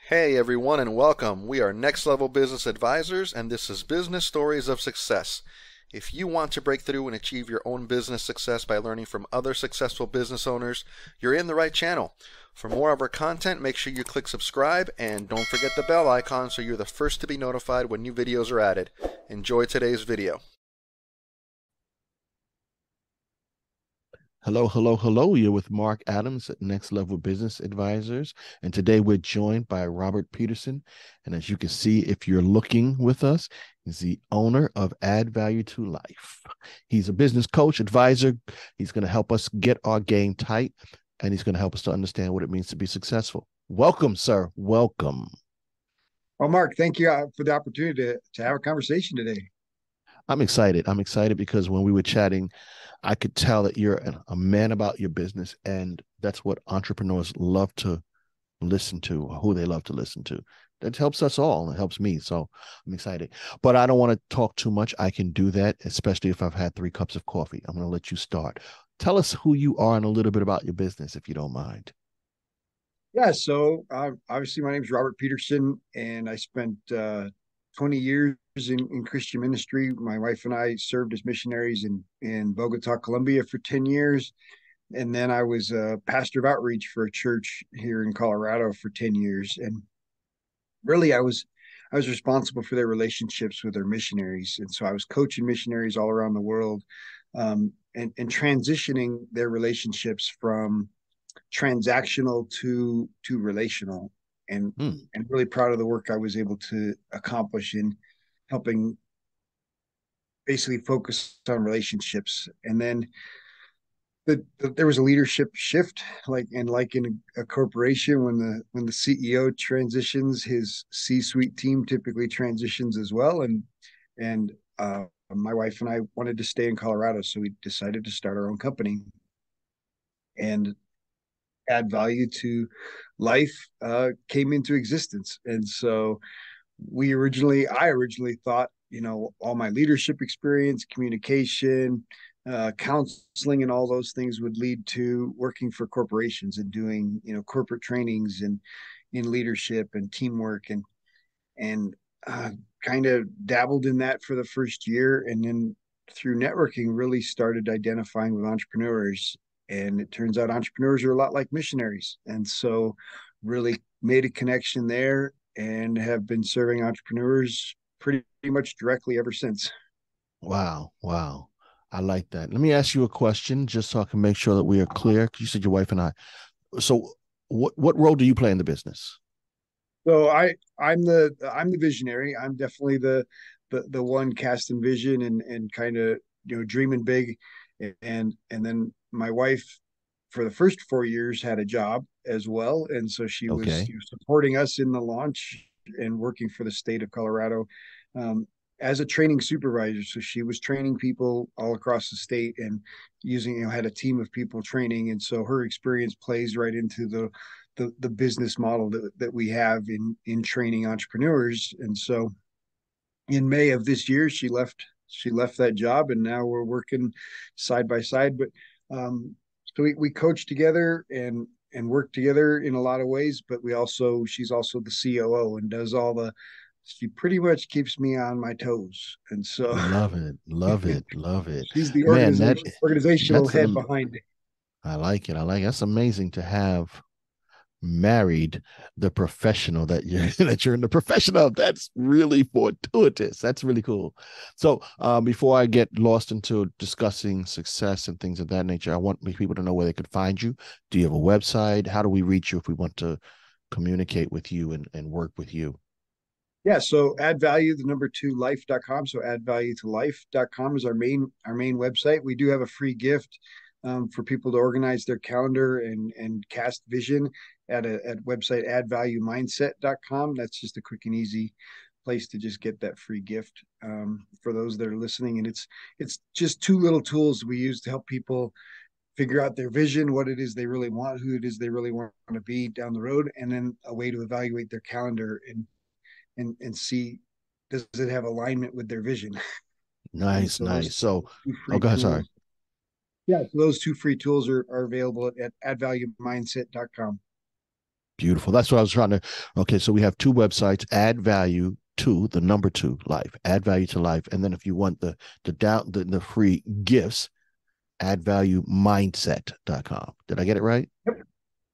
Hey everyone, and welcome. We are Next Level Business Advisors, and this is Business Stories of Success. If you want to break through and achieve your own business success by learning from other successful business owners, you're in the right channel. For more of our content, make sure you click subscribe and don't forget the bell icon so you're the first to be notified when new videos are added. Enjoy today's video. Hello, hello, hello. You're with Marc Adams at Next Level Business Advisors. And today we're joined by Robert Peterson. And as you can see, if you're looking with us, he's the owner of Add Value to Life. He's a business coach, advisor. He's going to help us get our game tight, and he's going to help us to understand what it means to be successful. Welcome, sir. Welcome. Well, Mark, thank you for the opportunity to have a conversation today. I'm excited. I'm excited because when we were chatting, I could tell that you're a man about your business, and that's what entrepreneurs love to listen to, or who they love to listen to. That helps us all. It helps me. So I'm excited. But I don't want to talk too much. I can do that, especially if I've had 3 cups of coffee. I'm going to let you start. Tell us who you are and a little bit about your business, if you don't mind. Yeah, so obviously my name is Robert Peterson, and I spent 20 years in Christian ministry. My wife and I served as missionaries in Bogota, Colombia for 10 years. And then I was a pastor of outreach for a church here in Colorado for 10 years. And really I was responsible for their relationships with their missionaries. And so I was coaching missionaries all around the world, and transitioning their relationships from transactional to relational, and Hmm. and really proud of the work I was able to accomplish in helping basically focus on relationships. And then there was a leadership shift, like in a corporation, when the CEO transitions, his C-suite team typically transitions as well. And my wife and I wanted to stay in Colorado, so we decided to start our own company and add value to life, came into existence. And so I originally thought, all my leadership experience, communication, counseling, and all those things would lead to working for corporations and doing, corporate trainings and in leadership and teamwork, and kind of dabbled in that for the first year, and then through networking really started identifying with entrepreneurs. And it turns out entrepreneurs are a lot like missionaries, and so really made a connection there and have been serving entrepreneurs pretty much directly ever since. Wow. Wow. I like that. Let me ask you a question just so I can make sure that we are clear. You said your wife and I. So what role do you play in the business? So I'm the visionary. I'm definitely the one casting vision and kind of, dreaming big. And then my wife, for the first 4 years, had a job as well, and so she was, Okay. supporting us in the launch and working for the state of Colorado, um, as a training supervisor. So she was training people all across the state and using, had a team of people training, and so her experience plays right into the business model that we have in training entrepreneurs. And so in May of this year, she left that job, and now we're working side by side. But so we coach together and work together in a lot of ways. But she's also the COO and does all the. She pretty much keeps me on my toes, and so Love it. Love it. Love it. she's the Man, organizational that's head behind it. I like it. I like it. That's amazing to have married the professional that you're that you're in the profession of. That's really fortuitous. That's really cool. So before I get lost into discussing success and things of that nature, I want people to know where they could find you. Do you have a website? How do we reach you if we want to communicate with you and work with you? Yeah, so add value, the number two life.com. So add value to life.com is our main website. We do have a free gift, for people to organize their calendar and cast vision at website addvaluemindset.com. That's just a quick and easy place to just get that free gift, for those that are listening. And it's just two little tools we use to help people figure out their vision, what it is they really want, who it is they really want to be down the road, and then a way to evaluate their calendar and see, does it have alignment with their vision. And Nice, so those nice. So, two oh, free go ahead. Sorry. tools, yeah, so those two free tools are available at addvaluemindset.com. Beautiful. That's what I was trying to. Okay, so we have two websites: add value to the number two life, add value to life, and then if you want the free gifts, addvaluemindset.com. Did I get it right? Yep.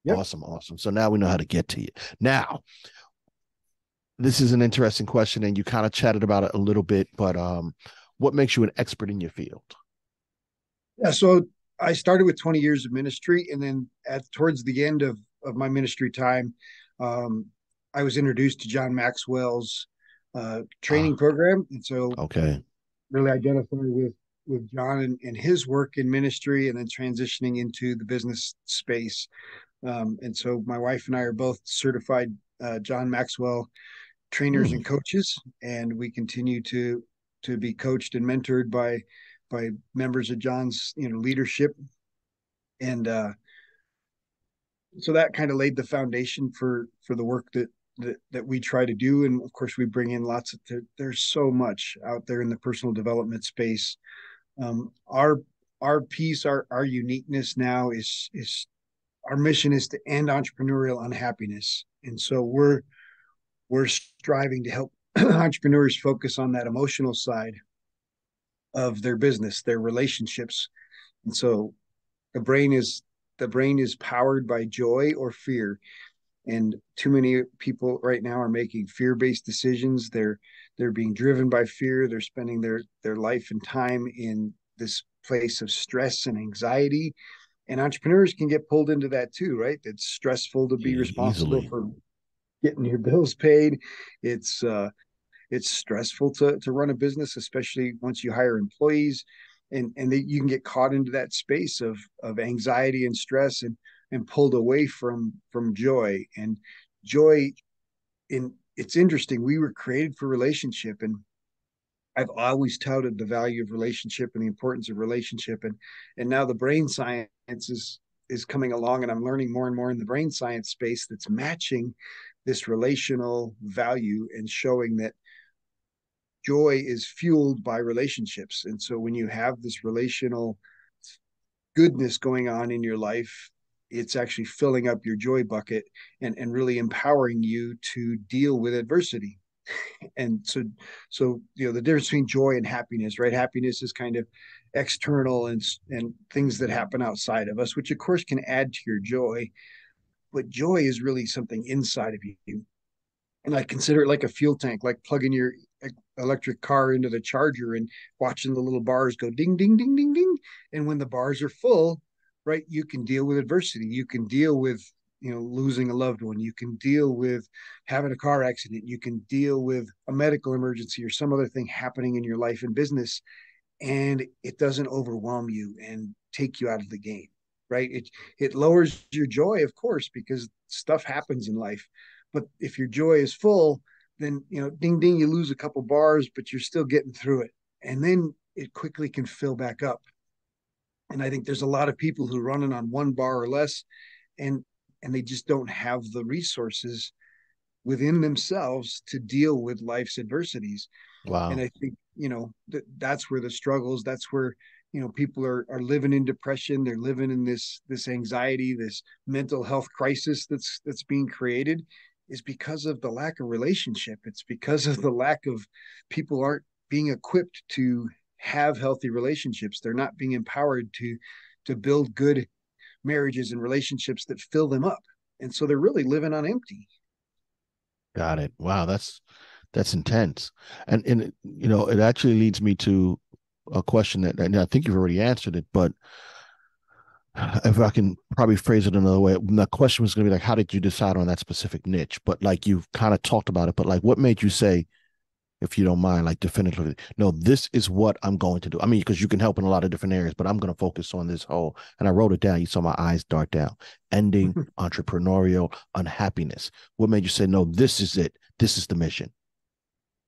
Yep. Awesome, awesome. So now we know how to get to you. Now, this is an interesting question, and you kind of chatted about it a little bit, but what makes you an expert in your field? Yeah. So I started with 20 years of ministry, and then towards the end of my ministry time, um, I was introduced to John Maxwell's training Ah, program, and so okay. really identify with John and his work in ministry, and then transitioning into the business space. And so my wife and I are both certified John Maxwell trainers Hmm. and coaches, and we continue to be coached and mentored by members of John's leadership, and so that kind of laid the foundation for the work that we try to do. And of course, we bring in lots of there's so much out there in the personal development space. Our piece, our uniqueness now is our mission is to end entrepreneurial unhappiness, and so we're striving to help entrepreneurs focus on that emotional side of their business, their relationships. And so the brain is the brain is powered by joy or fear. And too many people right now are making fear-based decisions. They're being driven by fear. They're spending their life and time in this place of stress and anxiety. And entrepreneurs can get pulled into that too, right? It's stressful to be responsible Easily. for getting your bills paid. It's stressful to run a business, especially once you hire employees, and you can get caught into that space of anxiety and stress, and pulled away from joy. And joy, in it's interesting. We were created for relationship, and I've always touted the value of relationship and the importance of relationship, and now the brain science is coming along, and I'm learning more and more in the brain science space that's matching this relational value and showing that joy is fueled by relationships. And so when you have this relational goodness going on in your life, it's actually filling up your joy bucket, and really empowering you to deal with adversity. And so the difference between joy and happiness, right? Happiness is kind of external and things that happen outside of us, which of course can add to your joy, but joy is really something inside of you. And I consider it like a fuel tank, like plugging your electric car into the charger and watching the little bars go ding, ding, ding, ding, ding. And when the bars are full, right, you can deal with adversity. You can deal with losing a loved one. You can deal with having a car accident. You can deal with a medical emergency or some other thing happening in your life and business, and it doesn't overwhelm you and take you out of the game, right? It lowers your joy, of course, because stuff happens in life. But if your joy is full, then ding ding, you lose a couple bars, but you're still getting through it, and then it quickly can fill back up. And I think there's a lot of people who are running on one bar or less, and they just don't have the resources within themselves to deal with life's adversities. And Wow. I think that's where the struggles, that's where people are living in depression. They're living in this anxiety, this mental health crisis that's being created, is because of the lack of relationship. It's because of the lack of people aren't being equipped to have healthy relationships. They're not being empowered to build good marriages and relationships that fill them up, and so they're really living on empty. Got it. Wow, that's intense. And it actually leads me to a question that, and I think you've already answered it, but if I can probably phrase it another way, the question was going to be like, how did you decide on that specific niche? But like you've kind of talked about it, but like what made you say, if you don't mind, like definitively, no, this is what I'm going to do? I mean, because you can help in a lot of different areas, but I'm going to focus on this whole, and I wrote it down. You saw my eyes dart down. Ending entrepreneurial unhappiness. What made you say, no, this is it? This is the mission.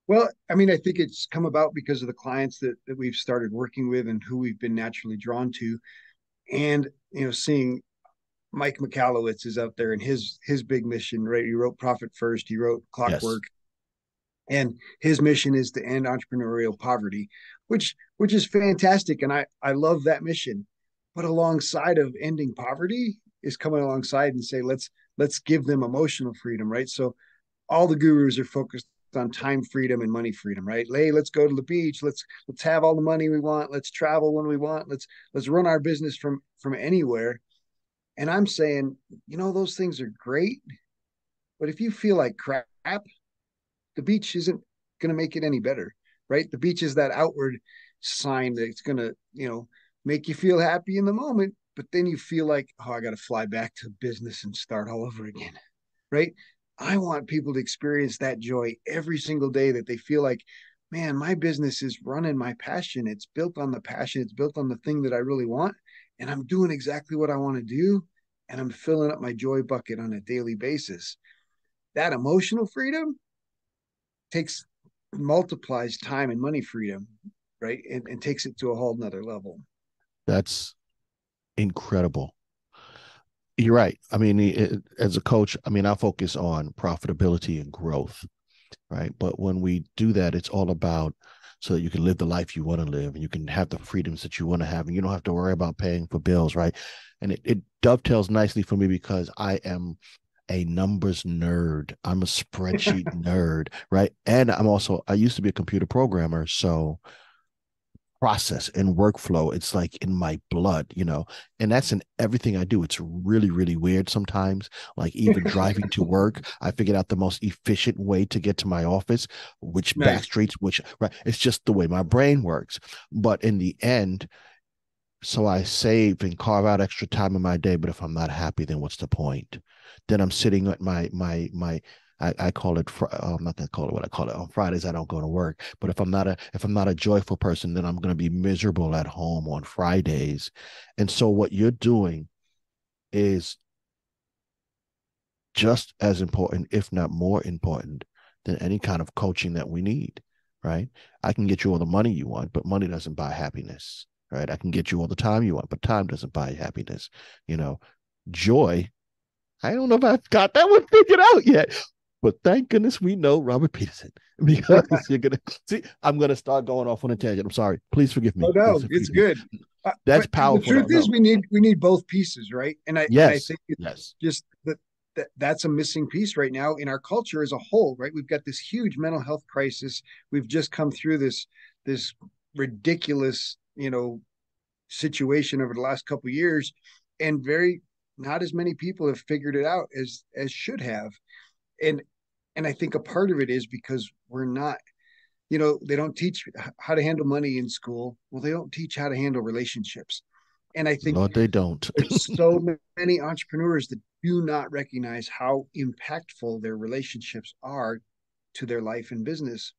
Well, I mean, I think it's come about because of the clients that we've started working with and who we've been naturally drawn to. And, seeing Mike McAllowitz is out there and his big mission, right? He wrote Profit First, he wrote Yes. Clockwork, and his mission is to end entrepreneurial poverty, which is fantastic. And I love that mission. But alongside of ending poverty is coming alongside and say, let's give them emotional freedom, right? So all the gurus are focused on time freedom and money freedom, right? Hey, let's go to the beach. Let's have all the money we want. Let's travel when we want. Let's run our business from anywhere. And I'm saying, those things are great, but if you feel like crap, the beach isn't going to make it any better, right? The beach is that outward sign that's going to, make you feel happy in the moment, but then you feel like, oh, I got to fly back to business and start all over again, right? I want people to experience that joy every single day, that they feel like, man, my business is running my passion. It's built on the passion. It's built on the thing that I really want. And I'm doing exactly what I want to do. And I'm filling up my joy bucket on a daily basis. That emotional freedom takes multiplies time and money freedom, right? And takes it to a whole nother level. That's incredible. You're right. I mean, as a coach, I mean, I focus on profitability and growth, right? But when we do that, it's all about so that you can live the life you want to live and you can have the freedoms that you want to have and you don't have to worry about paying for bills, right? And it dovetails nicely for me because I am a numbers nerd. I'm a spreadsheet nerd, right? And I used to be a computer programmer. So process and workflow, it's like in my blood, and that's in everything I do. It's really, really weird sometimes. Like even driving to work, I figured out the most efficient way to get to my office, which back Nice. streets, which, right, it's just the way my brain works. But in the end, so I save and carve out extra time in my day. But if I'm not happy, then what's the point? Then I'm sitting at I call it. I'm not gonna call it what I call it. On Fridays, I don't go to work. But if I'm not a joyful person, then I'm gonna be miserable at home on Fridays. And so what you're doing is just as important, if not more important, than any kind of coaching that we need. Right? I can get you all the money you want, but money doesn't buy happiness. Right? I can get you all the time you want, but time doesn't buy happiness. Joy. I don't know if I've got that one figured out yet. But thank goodness we know Robert Peterson, because you're gonna see. I'm gonna start going off on a tangent. I'm sorry. Please forgive me. Oh no, Please it's forgive me. good. That's But the powerful. truth No, is, no. we need both pieces, right? And I Yes. think it's Yes. just that's a missing piece right now in our culture as a whole, right? We've got this huge mental health crisis. We've just come through this ridiculous, situation over the last couple of years, and very not as many people have figured it out as should have. And and I think a part of it is because we're not, they don't teach how to handle money in school. Well, they don't teach how to handle relationships. And I think Lord, they don't. there's so many entrepreneurs that do not recognize how impactful their relationships are to their life and business.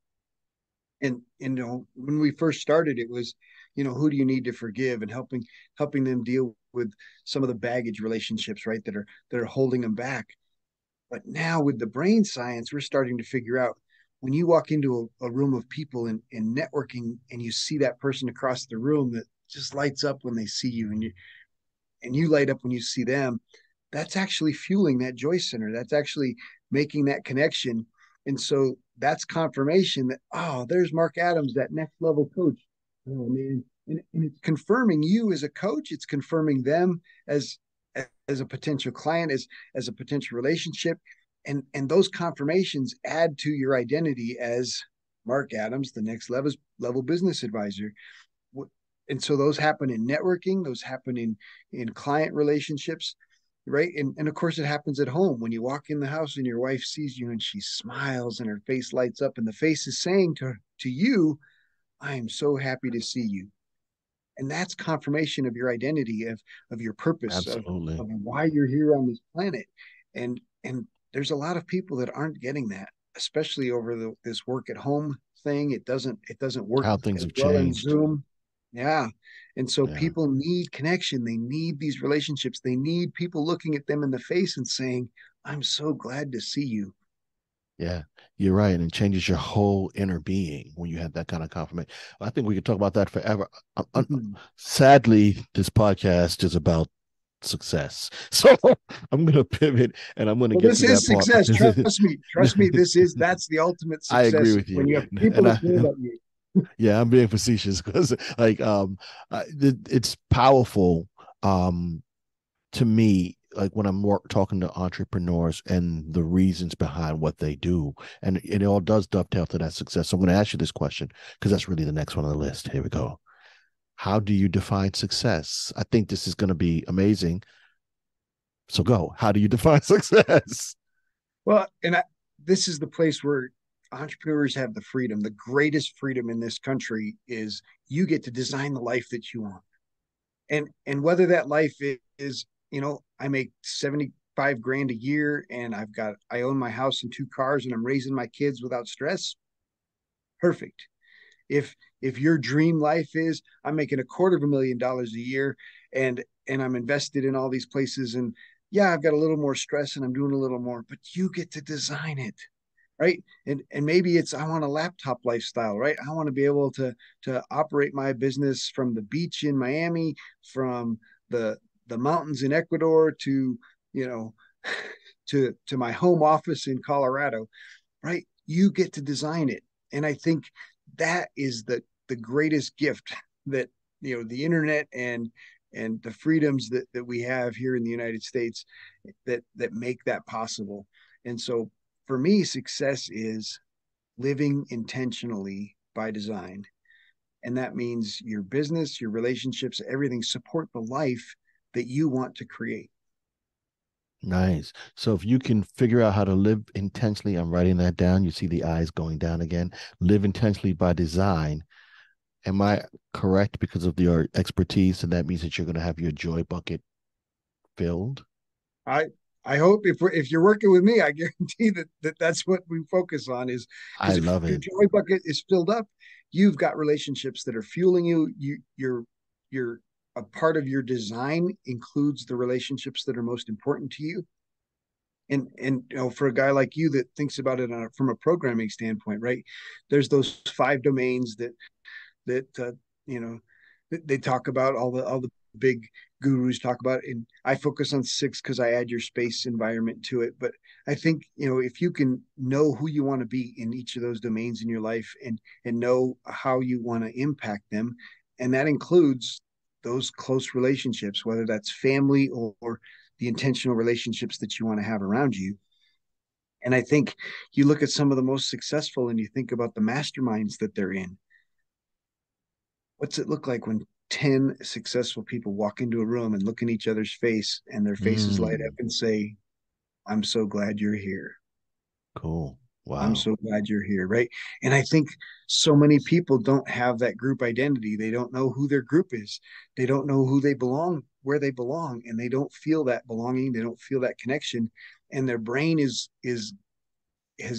And when we first started, it was, who do you need to forgive, and helping them deal with some of the baggage relationships, right, that are holding them back. But now with the brain science, we're starting to figure out, when you walk into a room of people and networking, and you see that person across the room that just lights up when they see you, and you light up when you see them, that's actually fueling that joy center. That's actually making that connection. And so that's confirmation that, oh, there's Marc Adams, that next level coach. Oh man. And it's confirming you as a coach. It's confirming them as a potential client, as a potential relationship. And those confirmations add to your identity as Marc Adams, the next level business advisor. And so those happen in networking, those happen in client relationships, right? And of course it happens at home when you walk in the house and your wife sees you and she smiles and her face lights up, and the face is saying to you, I am so happy to see you. And that's confirmation of your identity, of your purpose, Absolutely. of why you're here on this planet. And there's a lot of people that aren't getting that, especially over this work at home thing. It doesn't work How things as have well in changed. Zoom. Yeah. And so Yeah. people need connection. They need these relationships. They need people looking at them in the face and saying, I'm so glad to see you. Yeah, you're right. And it changes your whole inner being when you have that kind of confirmation. I think we could talk about that forever. Sadly, this podcast is about success. So I'm going to pivot and I'm going to Well, get this to that is part success. because Trust me, that's the ultimate I agree success with when you. you have people And that care about you. yeah, I'm being facetious because it's powerful to me. like when I'm more talking to entrepreneurs and the reasons behind what they do, and it all does dovetail to that success. So I'm going to ask you this question because that's really the next one on the list. Here we go. How do you define success? I think this is going to be amazing. So go. How do you define success? Well, this is the place where entrepreneurs have the freedom. The greatest freedom in this country is you get to design the life that you want. And whether that life is, I make 75 grand a year and I own my house and 2 cars and I'm raising my kids without stress. Perfect. If your dream life is I'm making $250,000 a year and I'm invested in all these places, and yeah, I've got a little more stress and I'm doing a little more, but you get to design it. Right. And maybe it's, I want a laptop lifestyle, right? I want to be able to operate my business from the beach in Miami, from the mountains in Ecuador to, to my home office in Colorado, right? You get to design it. And I think that is the greatest gift that, the internet and the freedoms that we have here in the United States that make that possible. And so for me, success is living intentionally by design. And that means your business, your relationships, everything support the life that you want to create. Nice. So if you can figure out how to live intentionally, I'm writing that down. You see the eyes going down again. Live intentionally by design. Am I correct because of your expertise? And that means that you're going to have your joy bucket filled? I hope if you're working with me, I guarantee that's what we focus on is I love if it. your joy bucket is filled up, you've got relationships that are fueling you. You're a part of your design includes the relationships that are most important to you. And for a guy like you that thinks about it from a programming standpoint, right? There's those 5 domains that they talk about, all the big gurus talk about it, and I focus on 6 because I add your space environment to it. But I think if you can know who you want to be in each of those domains in your life and know how you want to impact them, and that includes those close relationships, whether that's family or the intentional relationships that you want to have around you. And I think you look at some of the most successful and you think about the masterminds that they're in. What's it look like when 10 successful people walk into a room and look in each other's face and their faces light up and say, I'm so glad you're here. Cool. Wow. I'm so glad you're here. Right. And I think so many people don't have that group identity. They don't know who their group is. They don't know who they belong, where they belong, and they don't feel that belonging. They don't feel that connection. And their brain has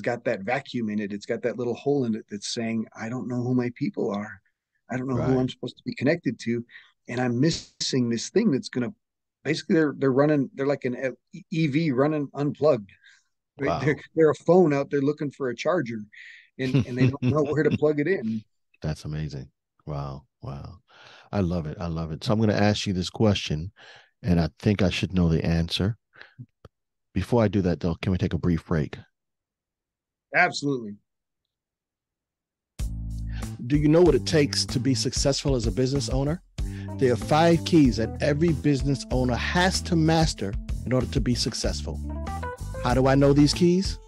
got that vacuum in it. It's got that little hole in it that's saying, I don't know who my people are. I don't know who I'm supposed to be connected to. And I'm missing this thing that's going to basically they're like an EV running unplugged. Wow. They're a phone out there looking for a charger and they don't know where to plug it in. That's amazing. Wow. Wow. I love it. I love it. So I'm going to ask you this question, and I think I should know the answer. Before I do that, though, can we take a brief break? Absolutely. Do you know what it takes to be successful as a business owner? There are 5 keys that every business owner has to master in order to be successful. How do I know these keys?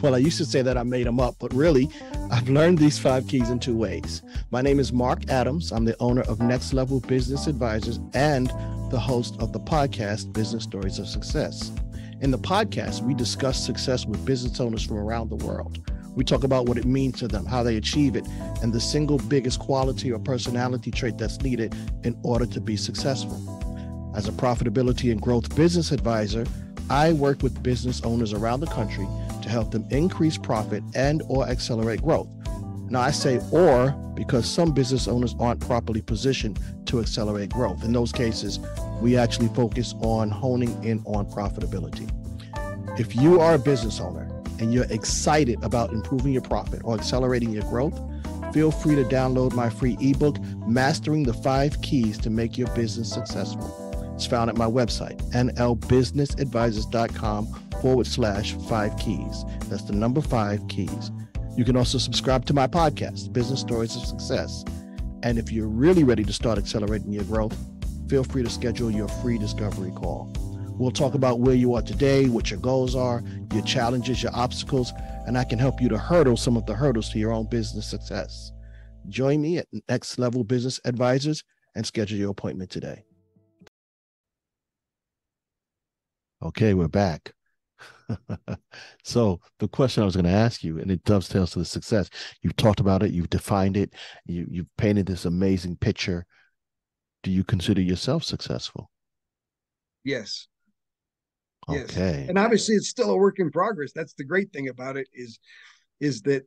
Well, I used to say that I made them up, but really, I've learned these 5 keys in 2 ways. My name is Marc Adams. I'm the owner of Next Level Business Advisors and the host of the podcast, Business Stories of Success. In the podcast, we discuss success with business owners from around the world. We talk about what it means to them, how they achieve it, and the single biggest quality or personality trait that's needed in order to be successful. As a profitability and growth business advisor, I work with business owners around the country to help them increase profit and or accelerate growth. Now I say or because some business owners aren't properly positioned to accelerate growth. In those cases, we actually focus on honing in on profitability. If you are a business owner and you're excited about improving your profit or accelerating your growth, feel free to download my free ebook, Mastering the 5 Keys to Make Your Business Successful. It's found at my website, nlbusinessadvisors.com/5 keys. That's the number 5 keys. You can also subscribe to my podcast, Business Stories of Success. And if you're really ready to start accelerating your growth, feel free to schedule your free discovery call. We'll talk about where you are today, what your goals are, your challenges, your obstacles, and I can help you to hurdle some of the hurdles to your own business success. Join me at Next Level Business Advisors and schedule your appointment today. Okay, we're back. So the question I was going to ask you, and it dovetails to the success. You've talked about it. You've defined it. You've painted this amazing picture. Do you consider yourself successful? Yes. Okay. Yes. And obviously it's still a work in progress. That's the great thing about it is that,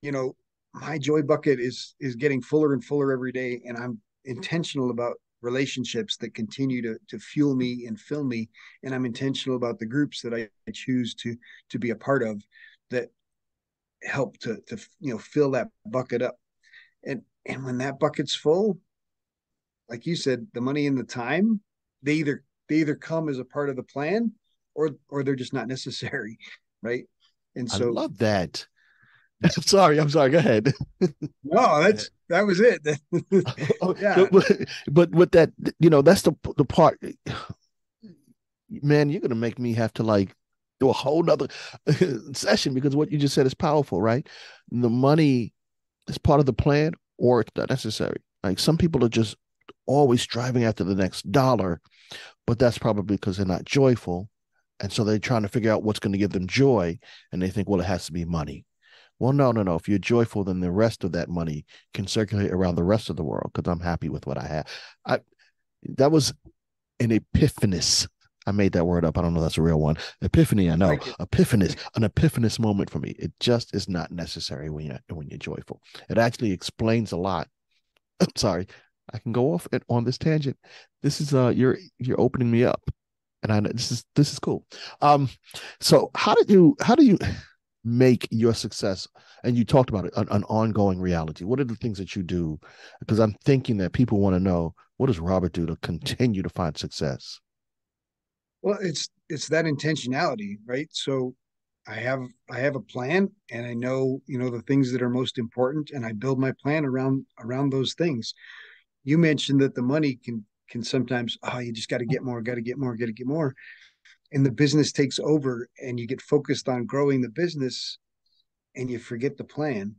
you know, my joy bucket is getting fuller and fuller every day. And I'm intentional about relationships that continue to fuel me and fill me. And I'm intentional about the groups that I choose to be a part of that help to fill that bucket up. And when that bucket's full, like you said, the money and the time, they either come as a part of the plan or they're just not necessary, right? And I so love that. I'm sorry. Go ahead. No, that was it. Yeah. But with that, that's the part, man, you're going to make me have to like do a whole nother session, because what you just said is powerful, right? The money is part of the plan or it's not necessary. Like some people are just always striving after the next dollar, but that's probably because they're not joyful. And so they're trying to figure out what's going to give them joy. And they think, well, it has to be money. Well, no. If you're joyful, then the rest of that money can circulate around the rest of the world because I'm happy with what I have. That was an epiphanous. I made that word up. I don't know if that's a real one. Epiphany, I know. Like epiphanous, an epiphanous moment for me. It just is not necessary when you're joyful. It actually explains a lot. I'm sorry. I can go off on this tangent. This is you're opening me up, and I know this is cool. So how do you make your success, and you talked about it, an ongoing reality? What are the things that you do? Because I'm thinking that people want to know, what does Robert do to continue to find success? Well, it's that intentionality, right? So I have a plan, and I know the things that are most important, and I build my plan around those things. You mentioned that the money can sometimes, you just got to get more, and the business takes over, and you get focused on growing the business, and you forget the plan.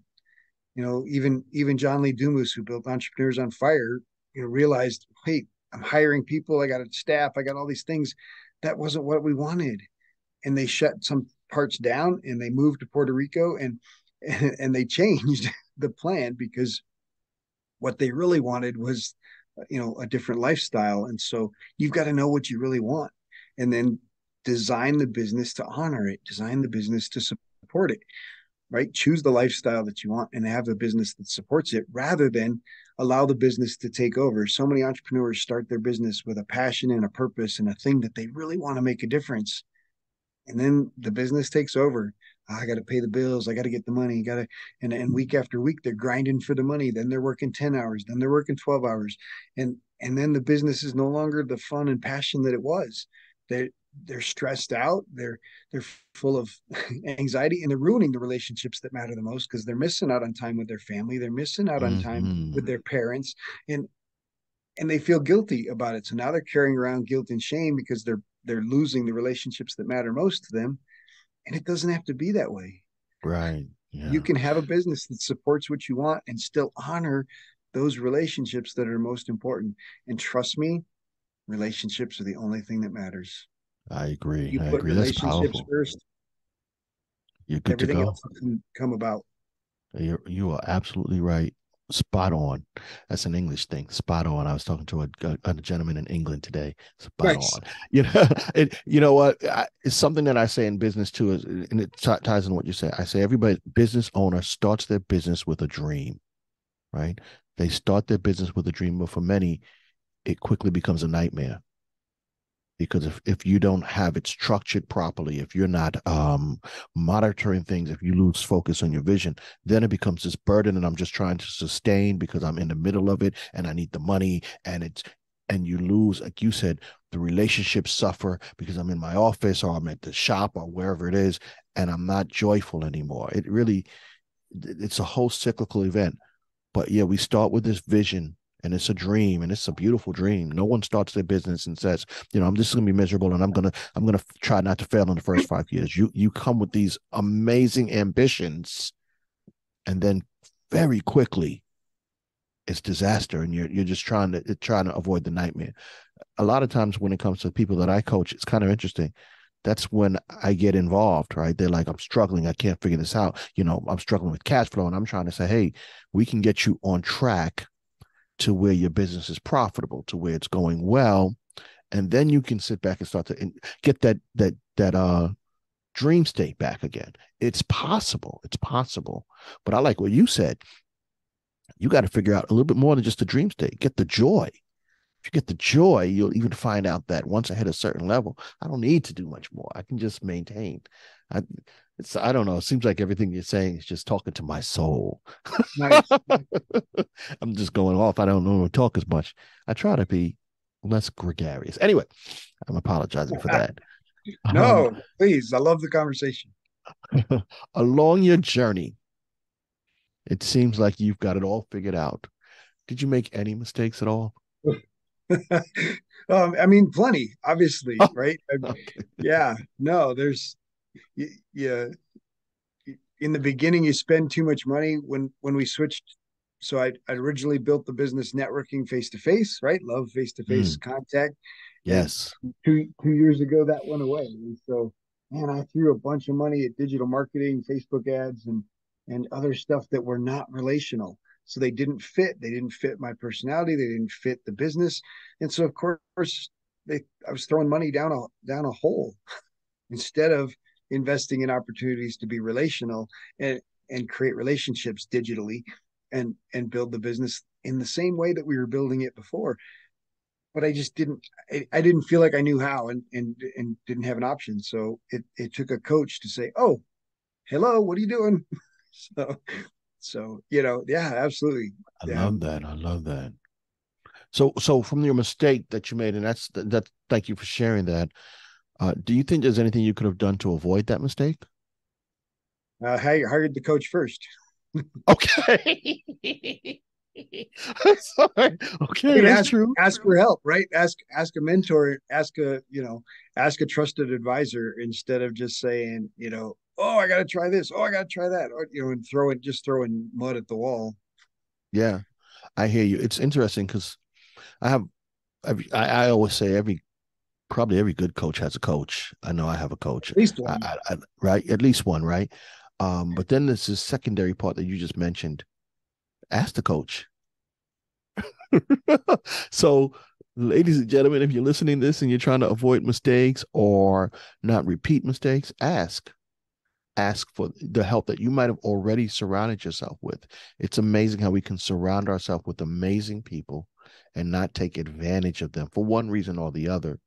Even John Lee Dumas, who built Entrepreneurs on Fire, realized, wait, I'm hiring people, I got a staff, I got all these things. That wasn't what we wanted, and they shut some parts down, and they moved to Puerto Rico, and they changed the plan because what they really wanted was a different lifestyle. And so you've got to know what you really want, and then design the business to honor it, design the business to support it, right? Choose the lifestyle that you want and have a business that supports it, rather than allow the business to take over. So many entrepreneurs start their business with a passion and a purpose and a thing that they really want to make a difference, and then the business takes over. I got to pay the bills. I got to get the money. And week after week, they're grinding for the money. Then they're working 10 hours. Then they're working 12 hours. And then the business is no longer the fun and passion that it was. They're stressed out. They're full of anxiety, and they're ruining the relationships that matter the most, because they're missing out on time with their family. They're missing out on time with their parents, and they feel guilty about it. So now they're carrying around guilt and shame because they're losing the relationships that matter most to them. And it doesn't have to be that way. Right. Yeah. You can have a business that supports what you want and still honor those relationships that are most important. And trust me, relationships are the only thing that matters. I agree. You put relationships first, you're good to go. Everything else will come about. You are absolutely right. Spot on. That's an English thing. Spot on. I was talking to a gentleman in England today. Spot on. You know what? It's something that I say in business too, and it ties in what you say. I say everybody, business owner starts their business with a dream, right? They start their business with a dream, but for many, it quickly becomes a nightmare. Because if you don't have it structured properly, if you're not monitoring things, if you lose focus on your vision, then it becomes this burden, and I'm just trying to sustain because I'm in the middle of it and I need the money, and you lose, like you said, the relationships suffer because I'm in my office or I'm at the shop or wherever it is, and I'm not joyful anymore. It's a whole cyclical event. But yeah, we start with this vision, and it's a dream, and it's a beautiful dream. No one starts their business and says, I'm just going to be miserable, and I'm gonna try not to fail in the first 5 years. You come with these amazing ambitions, and then very quickly it's disaster, and you're just trying to avoid the nightmare. A lot of times when it comes to people that I coach, it's kind of interesting. That's when I get involved, right? They're like, I'm struggling. I can't figure this out. I'm struggling with cash flow, and I'm trying to say, hey, we can get you on track to where your business is profitable, to where it's going well. And then you can sit back and start to get that dream state back again. It's possible. It's possible. But I like what you said. You got to figure out a little bit more than just the dream state. Get the joy. If you get the joy, you'll even find out that once I hit a certain level, I don't need to do much more. I can just maintain. I don't know. It seems like everything you're saying is just talking to my soul. Nice. I'm just going off. I don't know to talk as much. I try to be less gregarious. Anyway, I'm apologizing for that. No, please. I love the conversation. Along your journey, it seems like you've got it all figured out. Did you make any mistakes at all? I mean, plenty, obviously, Oh, right? okay. Yeah, no, yeah. In the beginning, you spend too much money. When we switched, so I originally built the business networking face to face, right? Love face to face Mm, contact, and yes. 2 years ago that went away. And so, man, I threw a bunch of money at digital marketing, Facebook ads, and other stuff that were not relational. So they didn't fit. They didn't fit my personality. They didn't fit the business. And so, of course, I was throwing money down a hole instead of investing in opportunities to be relational and create relationships digitally and build the business in the same way that we were building it before. But I just I didn't feel like I knew how and didn't have an option. So it took a coach to say, oh, hello, what are you doing? So yeah, absolutely. I Yeah. love that. I love that. So from your mistake that you made, and that. Thank you for sharing that. Do you think there's anything you could have done to avoid that mistake? Hired the coach first. Okay. Sorry. I Okay, mean, that's true. ask for help, right? Ask a mentor, ask a trusted advisor instead of just saying, oh, I got to try this, oh, I got to try that, or and throwing mud at the wall. Yeah, I hear you. It's interesting because I have, I always say probably every good coach has a coach. I know I have a coach, At least one. right? At least one, right? But then there's this secondary part that you just mentioned. Ask the coach. So, ladies and gentlemen, if you're listening to this and you're trying to avoid mistakes or not repeat mistakes, ask for the help that you might have already surrounded yourself with. It's amazing how we can surround ourselves with amazing people and not take advantage of them for one reason or the other.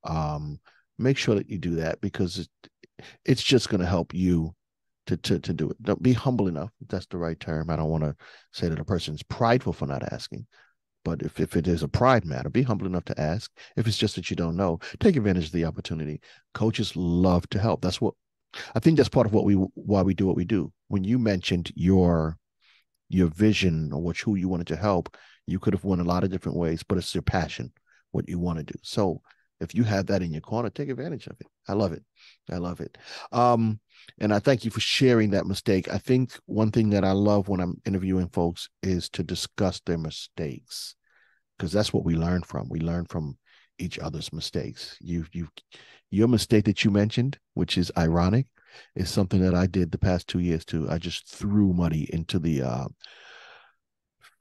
Um, Make sure that you do that because it's just going to help you to do it. Don't be humble enough. That's the right term. I don't want to say that a person's prideful for not asking. But if it is a pride matter, be humble enough to ask. If it's just that you don't know, take advantage of the opportunity. Coaches love to help. That's what I think. That's part of why we do what we do. When you mentioned your vision or who you wanted to help, you could have went a lot of different ways, but it's your passion, what you want to do. So if you have that in your corner, take advantage of it. I love it. I love it. And I thank you for sharing that mistake. I think one thing that I love when I'm interviewing folks is to discuss their mistakes because that's what we learn from. We learn from each other's mistakes. Your mistake that you mentioned, which is ironic, is something that I did the past 2 years too. I just threw money into the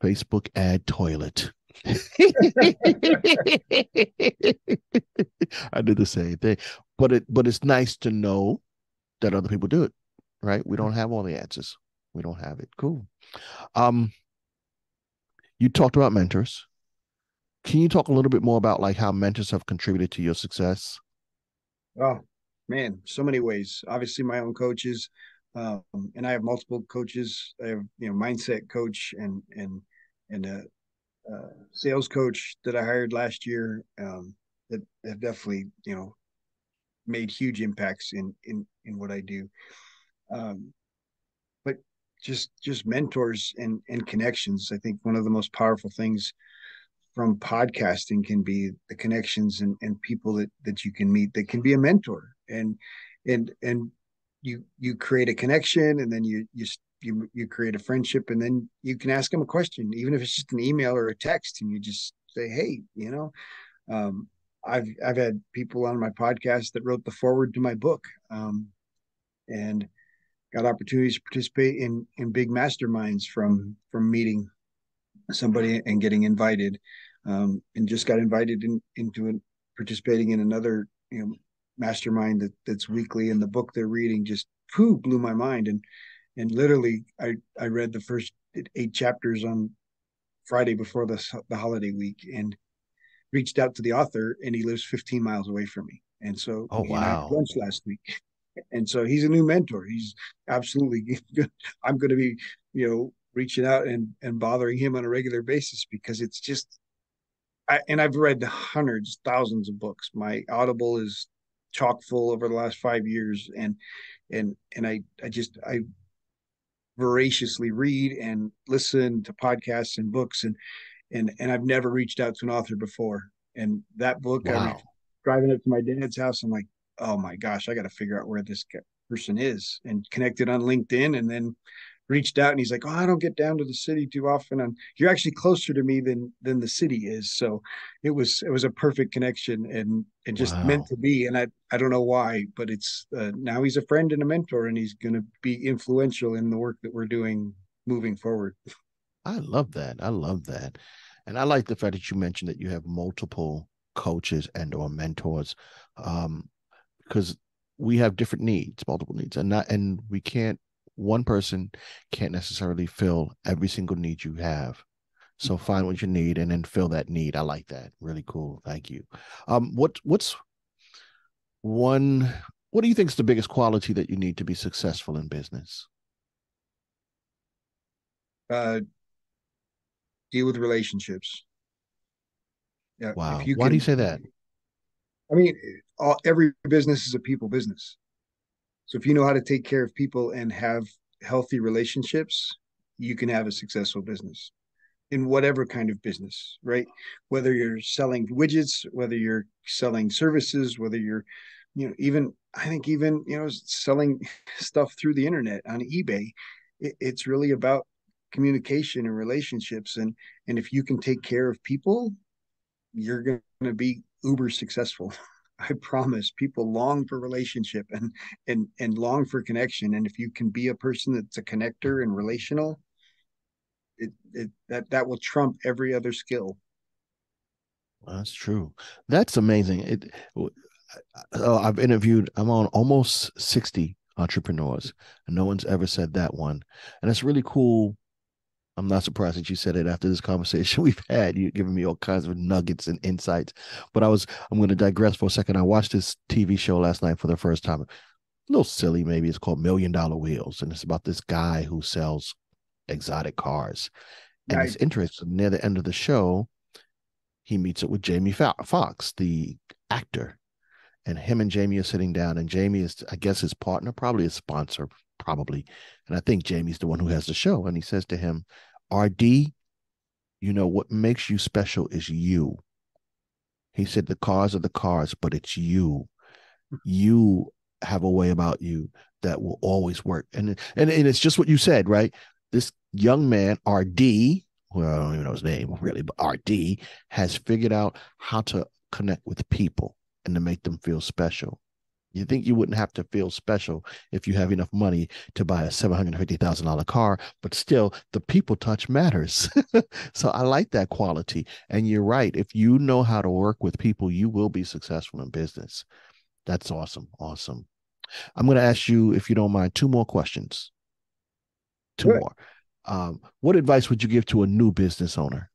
Facebook ad toilet. I did the same thing, but it's nice to know that other people do it, right? We don't have all the answers. We don't have it. Cool. Um, you talked about mentors. Can you talk a little bit more about like how mentors have contributed to your success? Oh man, so many ways. Obviously, my own coaches, and I have multiple coaches. I have mindset coach and a sales coach that I hired last year that have definitely made huge impacts in what I do. Um, but just mentors and connections. I think one of the most powerful things from podcasting can be the connections and people that you can meet that can be a mentor, and you create a connection, and then you create a friendship, and then you can ask them a question, even if it's just an email or a text, and you just say, hey, um, I've had people on my podcast that wrote the foreword to my book, and got opportunities to participate in big masterminds from meeting somebody and getting invited, and just got invited into participating in another mastermind that's weekly, and the book they're reading just blew my mind, and literally I read the first 8 chapters on Friday before the holiday week, and reached out to the author, and he lives 15 miles away from me, and so Oh, he and I had wow. lunch last week, and so he's a new mentor. He's absolutely good. I'm going to be, reaching out and bothering him on a regular basis, because it's just, and I've read hundreds, thousands of books. My Audible is chock full over the last 5 years, and I voraciously read and listen to podcasts and books, and I've never reached out to an author before. And that book, Wow. driving up to my dad's house. I'm like, oh my gosh, I got to figure out where this person is, and connected on LinkedIn, and then reached out, and he's like, oh, I don't get down to the city too often. And you're actually closer to me than the city is. So it was a perfect connection, and just meant Wow. to be. And I don't know why, but it's now he's a friend and a mentor, and he's going to be influential in the work that we're doing moving forward. I love that. I love that. And I like the fact that you mentioned that you have multiple coaches and or mentors, um, because we have different needs, multiple needs, and we can't, one person can't necessarily fill every single need you have. So find what you need and then fill that need. I like that. Really cool. Thank you. What's one, what do you think is the biggest quality that you need to be successful in business? uh, Deal with relationships. Yeah, if Wow. you Why do you can, say that? I mean, every business is a people business. So if you know how to take care of people and have healthy relationships, you can have a successful business in whatever kind of business, right? Whether you're selling widgets, whether you're selling services, whether you're, even, I think even, selling stuff through the internet on eBay, it's really about communication and relationships. And if you can take care of people, you're going to be uber successful. I promise. People long for relationship and long for connection. And if you can be a person that's a connector and relational, that will trump every other skill. That's true. That's amazing. I've interviewed, I'm on almost 60 entrepreneurs, and no one's ever said that one. And it's really cool. I'm not surprised that you said it after this conversation we've had. You're giving me all kinds of nuggets and insights. But I'm going to digress for a second. I watched this TV show last night for the first time. A little silly, maybe. It's called $1 Million Wheels. And it's about this guy who sells exotic cars. And it's Nice. interesting. Near the end of the show, he meets up with Jamie Foxx, the actor. And him and Jamie are sitting down, and Jamie is, I guess, his partner, probably his sponsor, probably. And I think Jamie's the one who has the show. And he says to him, RD, what makes you special is you. He said, the cars are the cars, but it's you. You have a way about you that will always work. And it's just what you said, right? This young man, RD, well, I don't even know his name really, but RD has figured out how to connect with people and to make them feel special. You think you wouldn't have to feel special if you have enough money to buy a $750,000 car, but still the people touch matters. So I like that quality. And you're right. If you know how to work with people, you will be successful in business. That's awesome. Awesome. I'm going to ask you, if you don't mind, two more questions. Two Good. more. What advice would you give to a new business owner?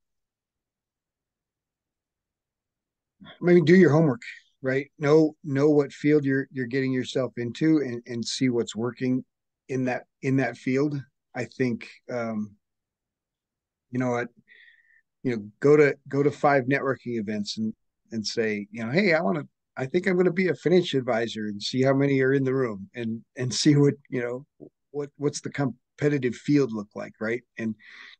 Maybe do your homework, right? Know what field you're getting yourself into, and see what's working in that field. I think, you know what, go to 5 networking events, and say, hey, I think I'm going to be a financial advisor, and see how many are in the room, and see what what's the competitive field look like, right? And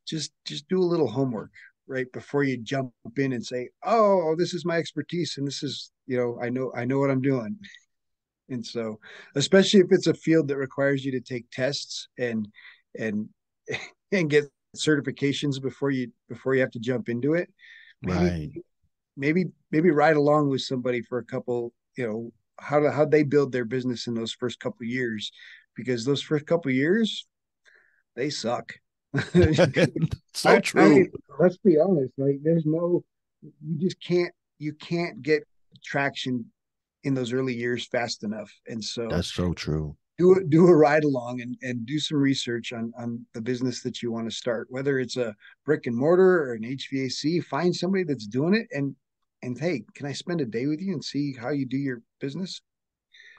just do a little homework, right, before you jump in and say, oh, this is my expertise and this is, I know what I'm doing. And so, especially if it's a field that requires you to take tests and and get certifications before you have to jump into it, maybe Right. maybe ride along with somebody for a couple, how they build their business in those first couple of years, because those first couple of years they suck. So I true. mean, let's be honest. Like, you just you can't get traction in those early years fast enough. And so, That's so true. do a ride along and do some research on the business that you want to start, whether it's a brick and mortar or an HVAC. Find somebody that's doing it, and hey, can I spend a day with you and see how you do your business?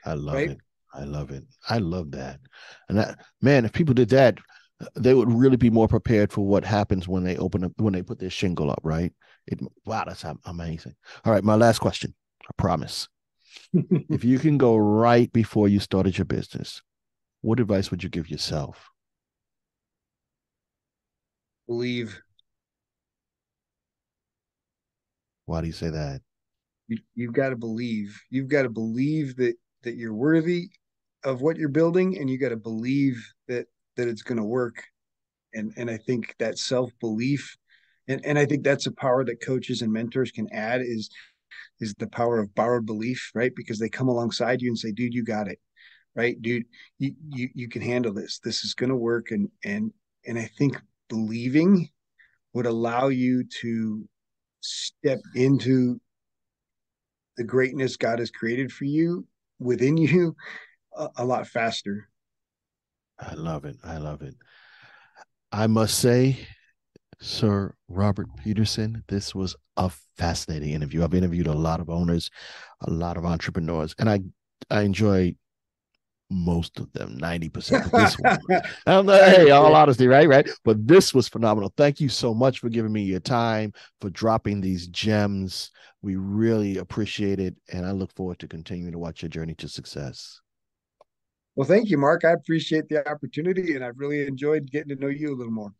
I love Right? it. I love it. I love that. And that, man, if people did that, they would really be more prepared for what happens when they open up, when they put their shingle up, right? Wow, that's amazing. All right, my last question. I promise. If you can go right before you started your business, what advice would you give yourself? Believe. Why do you say that? You've got to believe. You've got to believe that you're worthy of what you're building, and you got to believe that it's going to work. And I think that self belief, and I think that's a power that coaches and mentors can add, is the power of borrowed belief, right? Because they come alongside you and say, dude, you got it, right? Dude, you can handle this. This is going to work. And I think believing would allow you to step into the greatness God has created for you within you a lot faster. I love it. I love it. I must say, Sir Robert Peterson, this was a fascinating interview. I've interviewed a lot of owners, a lot of entrepreneurs, and I enjoy most of them, 90%. But this one, hey, all honesty, right? Right. But this was phenomenal. Thank you so much for giving me your time, for dropping these gems. We really appreciate it. And I look forward to continuing to watch your journey to success. Well, thank you, Mark. I appreciate the opportunity, and I've really enjoyed getting to know you a little more.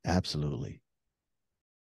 Absolutely.